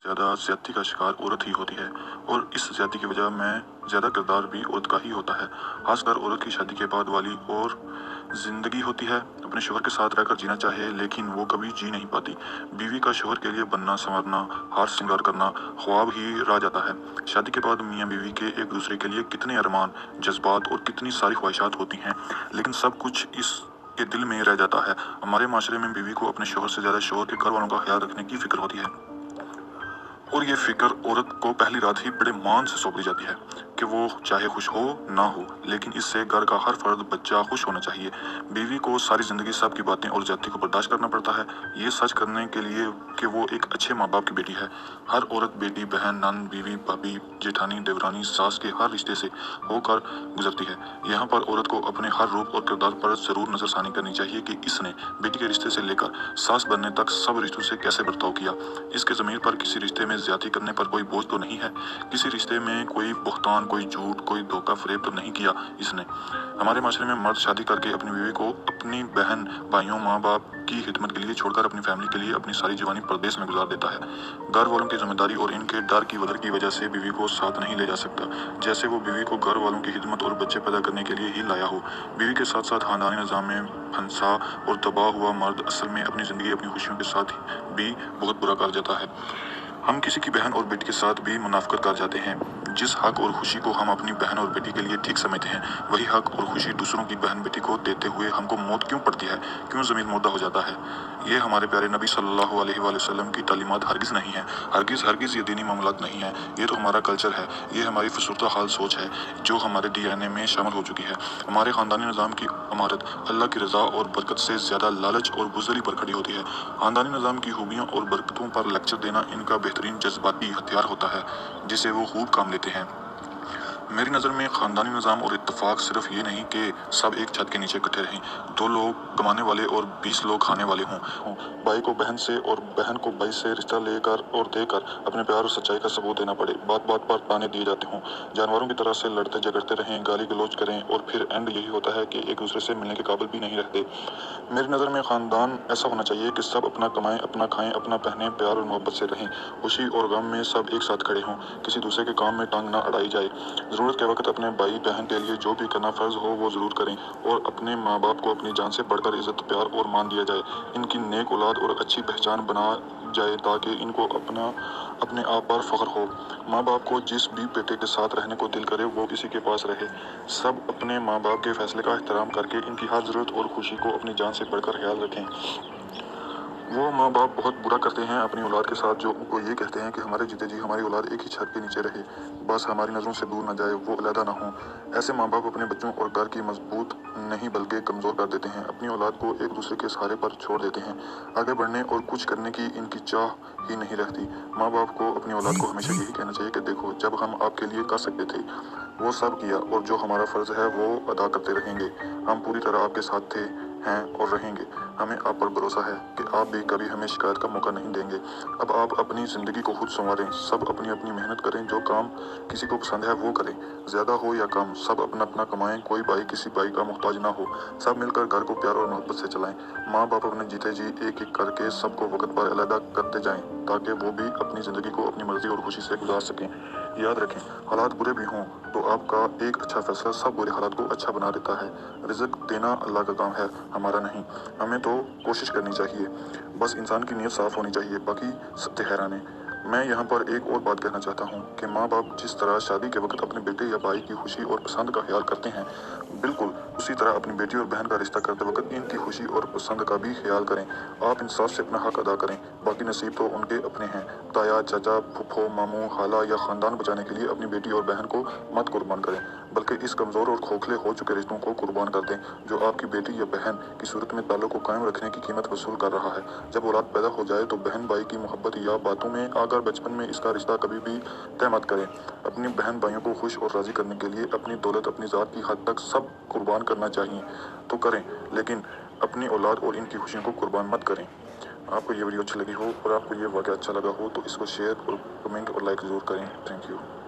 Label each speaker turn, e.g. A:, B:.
A: ज़्यादा ज़्यादती का शिकार औरत ही होती है और इस ज़्यादती की वजह में ज़्यादा किरदार भी औरत का ही होता है। खासकर औरत की शादी के बाद वाली और ज़िंदगी होती है, अपने शौहर के साथ रहकर जीना चाहे लेकिन वो कभी जी नहीं पाती। बीवी का शौहर के लिए बनना संवरना, हार श्रृंगार करना ख्वाब ही रह जाता है। शादी के बाद मियाँ बीवी के एक दूसरे के लिए कितने अरमान, जज्बात और कितनी सारी ख्वाहिशात होती हैं, लेकिन सब कुछ इस के दिल में रह जाता है। हमारे माशरे में बीवी को अपने शौहर से ज़्यादा शौहर के घर वालों का ख्याल रखने की फिक्र होती है और ये फिक्र औरत को पहली रात ही बड़े मान से सौंप दी जाती है कि वो चाहे खुश हो ना हो, लेकिन इससे घर का हर फर्द बच्चा खुश होना चाहिए। बीवी को सारी जिंदगी सबकी बातें और ज्यादती को बर्दाश्त करना पड़ता है, ये सच करने के लिए कि वो एक अच्छे माँ बाप की बेटी है। हर औरत बेटी, बहन, नंद, बीवी, भाभी, जेठानी, देवरानी, सास के हर रिश्ते से होकर गुजरती है। यहाँ पर औरत को अपने हर रूप और किरदार पर जरूर नजरसानी करनी चाहिए कि इसने बेटी के रिश्ते से लेकर सास बनने तक सब रिश्तों से कैसे बर्ताव किया। इसके ज़मीर पर किसी रिश्ते में ज्यादती करने पर कोई बोझ तो नहीं है, किसी रिश्ते में कोई बुहतान, कोई झूठ, कोई धोखा फरेब तो नहीं किया इसने। हमारे माशरे में मर्द शादी करके अपनी बीवी को अपनी बहन, भाइयों, माँ बाप की खिदमत के लिए छोड़कर अपनी फैमिली के लिए अपनी सारी जवानी परदेश में गुजार देता है। घर वालों की जिम्मेदारी और इनके डर की वजह से बीवी को साथ नहीं ले जा सकता, जैसे वो बीवी को घर वालों की खिदमत और बच्चे पैदा करने के लिए ही लाया हो। बीवी के साथ साथ खानदानी निज़ाम में फंसा और तबाह हुआ मर्द असल में अपनी जिंदगी, अपनी खुशियों के साथ भी बहुत बुरा कर जाता है। हम किसी की बहन और बेटी के साथ भी मुनाफिकत कर जाते हैं। जिस हक और खुशी को हम अपनी बहन और बेटी के लिए ठीक समझते हैं, वही हक और खुशी दूसरों की बहन बेटी को देते हुए हमको मौत क्यों पड़ती है, क्यों ज़मीन मुर्दा हो जाता है। ये हमारे प्यारे नबी सल्लल्लाहु अलैहि वसल्लम की तालीमात हरगिज़ नहीं है, हरगिज़ ये दीनी मामलात नहीं है। ये तो हमारा कल्चर है, ये हमारी फसूरता हाल सोच है जो हमारे DNA में शामिल हो चुकी है। हमारे ख़ानदानी निज़ाम की इमारत अल्लाह की रज़ा और बरकत से ज़्यादा लालच और बुज़दिली पर खड़ी होती है। ख़ानदानी निज़ाम की खूबियों और बरकतों पर लेक्चर देना इनका बेहतरीन जज्बाती हथियार होता है जिसे वो खूब काम लेते हैं। मेरी नज़र में ख़ानदानी निज़ाम और इत्तेफाक सिर्फ ये नहीं कि सब एक छत के नीचे इकट्ठे रहें, 2 लोग कमाने वाले और 20 लोग खाने वाले हों। भाई को बहन से और बहन को भाई से रिश्ता लेकर और देकर अपने प्यार और सच्चाई का सबूत देना पड़े, बात बात पर ताने दिए जाते हों, जानवरों की तरह से लड़ते झगड़ते रहें, गाली गलौज करें और फिर एंड यही होता है कि एक दूसरे से मिलने के काबिल भी नहीं रहते। मेरी नज़र में ख़ानदान ऐसा होना चाहिए कि सब अपना कमाएं, अपना खाएं, अपना पहने, प्यार और मोहब्बत से रहें। खुशी और गम में सब एक साथ खड़े हों, किसी दूसरे के काम में टांग ना अड़ाई जाए। ज़रूरत के वक्त अपने भाई बहन के लिए जो भी करना फ़र्ज़ हो वो ज़रूर करें और अपने माँ बाप को अपनी जान से बढ़कर इज़्ज़त, प्यार और मान दिया जाए। इनकी नेक औलाद और अच्छी पहचान बना जाए ताकि इनको अपने आप पर फ़ख्र हो। माँ बाप को जिस भी बेटे के साथ रहने को दिल करे वो किसी के पास रहे। सब अपने माँ बाप के फैसले का एहतराम करके इनकी हर ज़रूरत और खुशी को अपनी जान से बढ़कर ख्याल रखें। वो माँ बाप बहुत बुरा करते हैं अपनी औलाद के साथ, जो उनको ये कहते हैं कि हमारे जीते जी हमारी औलाद एक ही छत के नीचे रहे, बस हमारी नज़रों से दूर ना जाए, वो अलहदा ना हो। ऐसे माँ बाप अपने बच्चों और घर की मजबूत नहीं बल्कि कमज़ोर कर देते हैं, अपनी औलाद को एक दूसरे के सहारे पर छोड़ देते हैं। आगे बढ़ने और कुछ करने की इनकी चाह ही नहीं रहती। माँ बाप को अपनी औलाद को हमेशा यही कहना चाहिए कि देखो, जब हम आपके लिए कर सकते थे वो सब किया और जो हमारा फ़र्ज़ है वो अदा करते रहेंगे। हम पूरी तरह आपके साथ थे, हैं और रहेंगे। हमें आप पर भरोसा है कि आप भी कभी हमें शिकायत का मौका नहीं देंगे। अब आप अपनी ज़िंदगी को खुद संवारें, सब अपनी अपनी मेहनत करें, जो काम किसी को पसंद है वो करें, ज़्यादा हो या कम, सब अपना अपना कमाएं, कोई भाई किसी भाई का मोहताज ना हो, सब मिलकर घर को प्यार और मोहब्बत से चलाएं। माँ बाप अपने जीते जी एक एक करके सबको वक्त पर अलहदा करते जाएं ताकि वो भी अपनी ज़िंदगी को अपनी मर्जी और खुशी से गुजार सकें। याद रखें, हालात बुरे भी हों तो आपका एक अच्छा फैसला सब बुरे हालात को अच्छा बना देता है। रिज़्क देना अल्लाह का काम है, हमारा नहीं। हमें तो कोशिश करनी चाहिए, बस इंसान की नीयत साफ़ होनी चाहिए, बाकी सत्य हैरान है। मैं यहाँ पर एक और बात कहना चाहता हूँ कि माँ बाप जिस तरह शादी के वक्त अपने बेटे या भाई की खुशी और पसंद का ख्याल करते हैं, बिल्कुल उसी तरह अपनी बेटी और बहन का रिश्ता करते वक्त इनकी खुशी और पसंद का भी ख्याल करें। आप इंसाफ से अपना हक अदा करें, बाकी नसीब तो उनके अपने हैं। ताया, चाचा, फूफो, मामू, खाला या ख़ानदान बचाने के लिए अपनी बेटी और बहन को मत कुर्बान करें, बल्कि इस कमज़ोर और खोखले हो चुके रिश्तों को कुर्बान कर दें जो आपकी बेटी या बहन की सूरत में ताल्लुक़ को कायम रखने की कीमत वसूल कर रहा है। जब औलाद पैदा हो जाए तो बहन भाई की मोहब्बत या बातों में आकर बचपन में इसका रिश्ता कभी भी तय मत करें। अपनी बहन भाइयों को खुश और राज़ी करने के लिए अपनी दौलत, अपनी ज़ात की हद तक सब कुर्बान करना चाहिए तो करें, लेकिन अपनी औलाद और इनकी खुशियों को कुर्बान मत करें। आपको ये वीडियो अच्छी लगी हो और आपको ये वाक़या अच्छा लगा हो तो इसको शेयर और कमेंट और लाइक ज़रूर करें। Thank you.